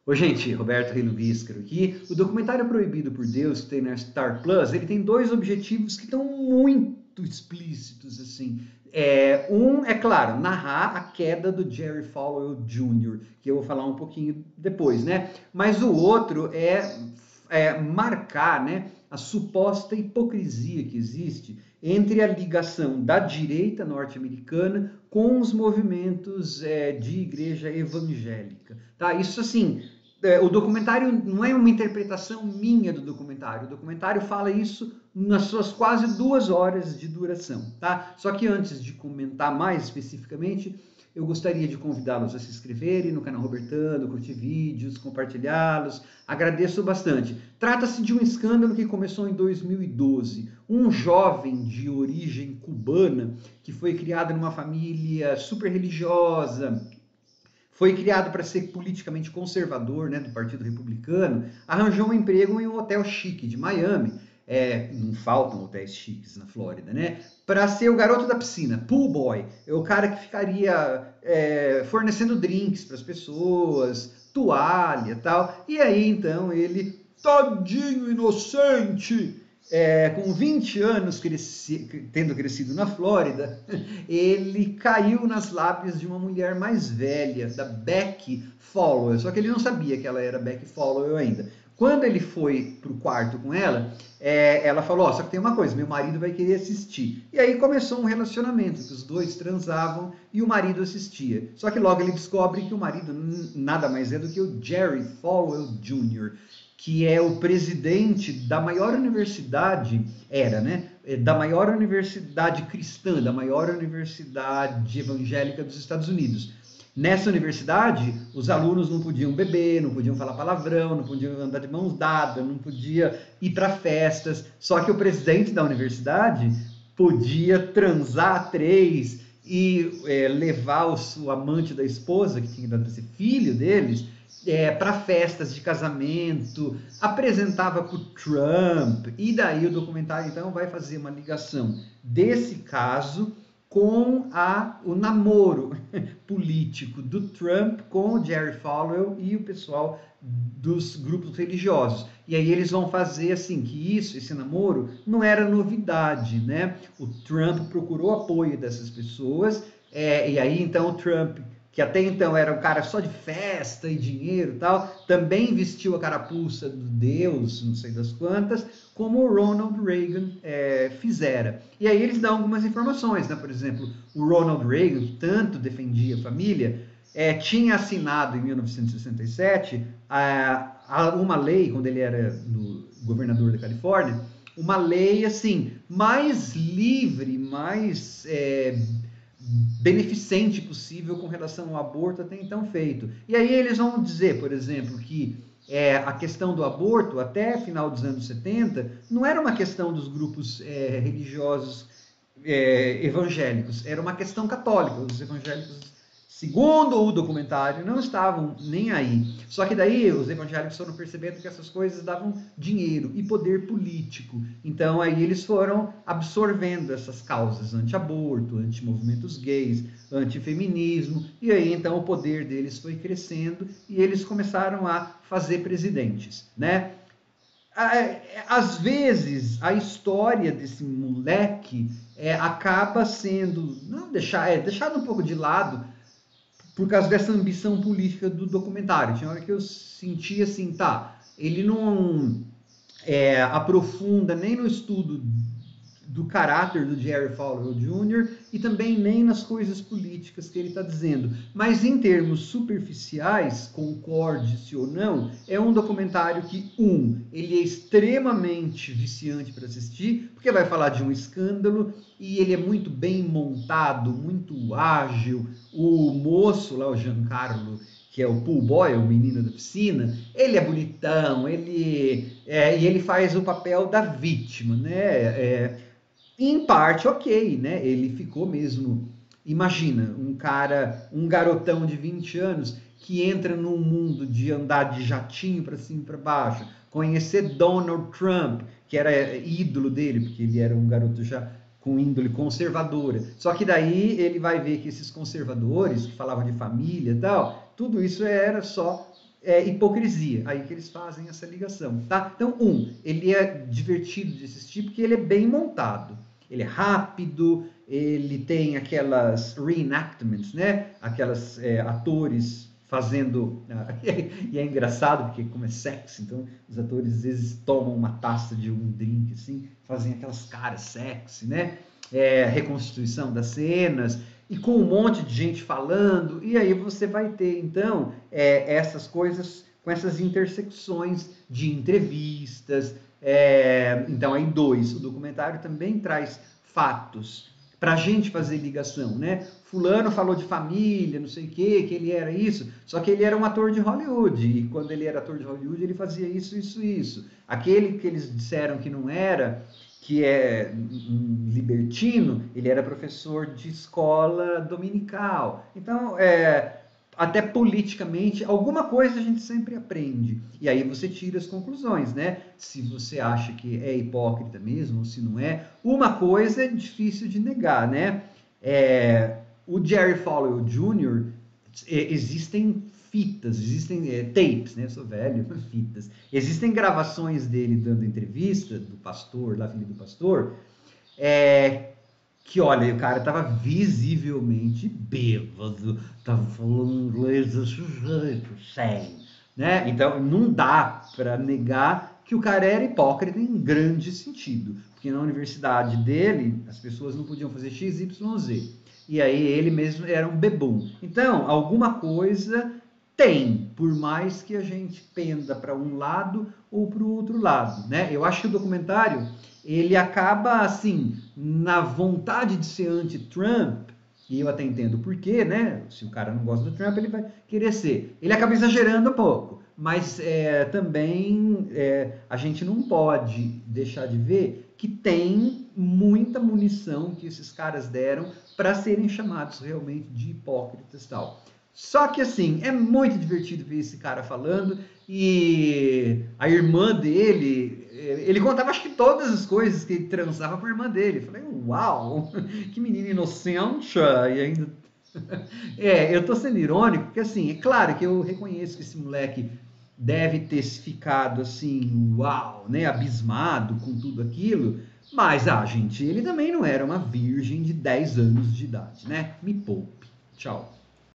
Oi, gente, Roberto Reino Víscaro aqui. O documentário Proibido por Deus, que tem na Star Plus, ele tem dois objetivos que estão muito explícitos, assim. Um, é claro, narrar a queda do Jerry Falwell Jr., que eu vou falar um pouquinho depois, né? Mas o outro é marcar, né, a suposta hipocrisia que existe entre a ligação da direita norte-americana com os movimentos de igreja evangélica. Tá? Isso assim, o documentário não é uma interpretação minha do documentário. O documentário fala isso nas suas quase 2 horas de duração, tá? Só que antes de comentar mais especificamente, eu gostaria de convidá-los a se inscreverem no canal Robertano, curtir vídeos, compartilhá-los. Agradeço bastante. Trata-se de um escândalo que começou em 2012. Um jovem de origem cubana que foi criado numa família super religiosa, foi criado para ser politicamente conservador, né, do Partido Republicano, arranjou um emprego em um hotel chique de Miami, não faltam hotéis chiques na Flórida, né, para ser o garoto da piscina, pool boy, é o cara que ficaria fornecendo drinks para as pessoas, toalha e tal, e aí então ele, tadinho inocente, com 20 anos tendo crescido na Flórida, ele caiu nas lábias de uma mulher mais velha, da Becky Follower, só que ele não sabia que ela era Becky Follower ainda. Quando ele foi pro quarto com ela, ela falou, só que tem uma coisa, meu marido vai querer assistir. E aí começou um relacionamento, que os dois transavam e o marido assistia. Só que logo ele descobre que o marido nada mais é do que o Jerry Falwell Jr., que é o presidente da maior universidade, né? Da maior universidade cristã, da maior universidade evangélica dos Estados Unidos. Nessa universidade, os alunos não podiam beber, não podiam falar palavrão, não podiam andar de mãos dadas, não podia ir para festas. Só que o presidente da universidade podia transar a três e levar o amante da esposa, que tinha dado para ser filho deles, para festas de casamento, apresentava para o Trump, e daí o documentário então vai fazer uma ligação desse caso com o namoro político do Trump com o Jerry Falwell e o pessoal dos grupos religiosos. E aí eles vão fazer assim que esse namoro não era novidade, né? O Trump procurou apoio dessas pessoas, e aí então o Trump, que até então era um cara só de festa e dinheiro e tal, também vestiu a carapuça do Deus, não sei das quantas, como o Ronald Reagan fizera. E aí eles dão algumas informações, né? Por exemplo, o Ronald Reagan, que tanto defendia a família, tinha assinado em 1967 uma lei, quando ele era governador da Califórnia, uma lei assim mais livre, mais beneficente possível com relação ao aborto até então feito. E aí eles vão dizer, por exemplo, que a questão do aborto, até final dos anos 70, não era uma questão dos grupos religiosos evangélicos, era uma questão católica. Os evangélicos, segundo o documentário, não estavam nem aí. Só que daí os evangélicos foram percebendo que essas coisas davam dinheiro e poder político. Então aí eles foram absorvendo essas causas, anti-aborto, anti-movimentos gays, anti-feminismo, e aí então o poder deles foi crescendo e eles começaram a fazer presidentes, né? Às vezes a história desse moleque acaba sendo não deixado um pouco de lado por causa dessa ambição política do documentário. Tinha hora que eu sentia assim, tá, ele não aprofunda nem no estudo do caráter do Jerry Falwell Jr. e também nem nas coisas políticas que ele está dizendo. Mas em termos superficiais, concorde-se ou não, é um documentário que, ele é extremamente viciante para assistir, porque vai falar de um escândalo e ele é muito bem montado, muito ágil. O moço lá, o Giancarlo, que é o pool boy, o menino da piscina, ele é bonitão, e ele faz o papel da vítima, né? Em parte, ok, né? Ele ficou mesmo. Imagina, um garotão de 20 anos que entra num mundo de andar de jatinho para cima e para baixo, conhecer Donald Trump, que era ídolo dele, porque ele era um garoto já com índole conservadora. Só que daí ele vai ver que esses conservadores, que falavam de família e tal, tudo isso era só hipocrisia. Aí que eles fazem essa ligação, tá? Então, ele é divertido de assistir porque ele é bem montado. Ele é rápido, ele tem aquelas reenactments, né? Aquelas atores fazendo... e é engraçado porque como é sexy, então os atores às vezes tomam uma taça de um drink, assim, fazem aquelas caras sexy, né? Reconstituição das cenas, e com um monte de gente falando, e aí você vai ter, então, essas coisas com essas intersecções de entrevistas. Então, aí o documentário também traz fatos para a gente fazer ligação, né? Fulano falou de família, não sei o quê, que ele era isso, só que ele era um ator de Hollywood, e quando ele era ator de Hollywood, ele fazia isso, isso, isso. Aquele que eles disseram que não era, que é um libertino, ele era professor de escola dominical. Então, até politicamente, alguma coisa a gente sempre aprende. E aí você tira as conclusões, né? Se você acha que é hipócrita mesmo, ou se não é. Uma coisa é difícil de negar, né? O Jerry Falwell Jr., existem fitas, existem tapes, né? Eu sou velho, fitas. Existem gravações dele dando entrevista, do pastor, da filha do pastor, que, olha, o cara tava visivelmente bêbado, tava falando inglês desse jeito, sem, né? Então, não dá para negar que o cara era hipócrita em grande sentido, porque na universidade dele, as pessoas não podiam fazer X, Y, Z. E aí ele mesmo era um bebum. Então, alguma coisa tem, por mais que a gente penda para um lado ou para o outro lado, né? Eu acho que o documentário, ele acaba, assim, na vontade de ser anti-Trump, e eu até entendo por quê, né? Se o cara não gosta do Trump, ele vai querer ser. Ele acaba exagerando um pouco, mas também a gente não pode deixar de ver que tem muita munição que esses caras deram para serem chamados realmente de hipócritas e tal. Só que, assim, é muito divertido ver esse cara falando, e a irmã dele, ele contava, acho que todas as coisas que ele transava com a irmã dele. Eu falei, uau, que menino inocente, e ainda... eu tô sendo irônico, porque, assim, é claro que eu reconheço que esse moleque deve ter ficado, assim, uau, né, abismado com tudo aquilo, mas, gente, ele também não era uma virgem de 10 anos de idade, né? Me poupe. Tchau.